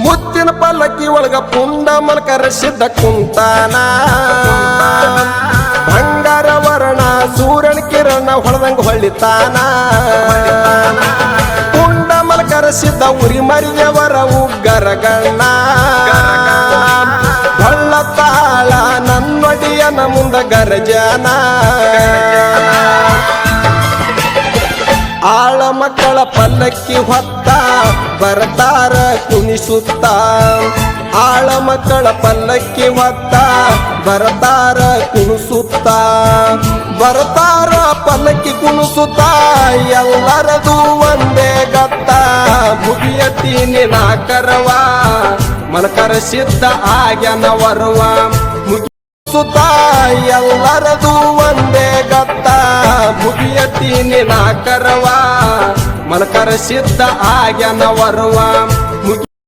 ಮುತ್ತಿನ ಪಲ್ಲಕ್ಕಿ ಒಳಗ ಪುಂಡ ಮಲ್ಕರ ಸಿದ್ಧ ಕುಂತಾನ ಬಂಗಾರ ವರ್ಣ ಸೂರ್ಯನ ಕಿರಣ ಹೊಳದಂಗ ಹೊಳಿತಾನ ಪುಂಡ ಮಲ್ಕರ ಸಿದ್ಧ ಉರಿ ಮರಿಯವರ ಉಗ್ಗರಗಣ್ಣ ಹೊಳ್ಳ ತಾಳ ನನ್ನೊಡಿಯನ ಮುಂದ ಗರಜನ ಆಳ ಮಕ್ಕಳ ಪಲ್ಲಕ್ಕಿ ಹೊತ್ತ ಬರ್ತಾರ ಕುಣಿಸುತ್ತ ಆಳ ಮಕ್ಕಳ ಪಲ್ಲಕ್ಕಿ ಹೊತ್ತ ಬರ್ತಾರ ಕುಣಿಸುತ್ತ ಬರ್ತಾರ ಪಲ್ಲಕ್ಕಿ ಕುಣಿಸುತ್ತ ಎಲ್ಲರದು ಒಂದೇ ಗತ್ತ ಮುಗಿಯತಿ ನಿನಾಕರವ ಮನಕರ ಸಿದ್ಧ ಆಗ್ಯನ ವರವ ಮುಗಿಸುತ್ತ ಎಲ್ಲರದು ಒಂದೇ ಗತ್ತ ಮುಗಿಯತಿ ನಿನಾಕರವ ಮನಕರ ಸಿದ್ಧ ಆಗ್ಯನ ವರವ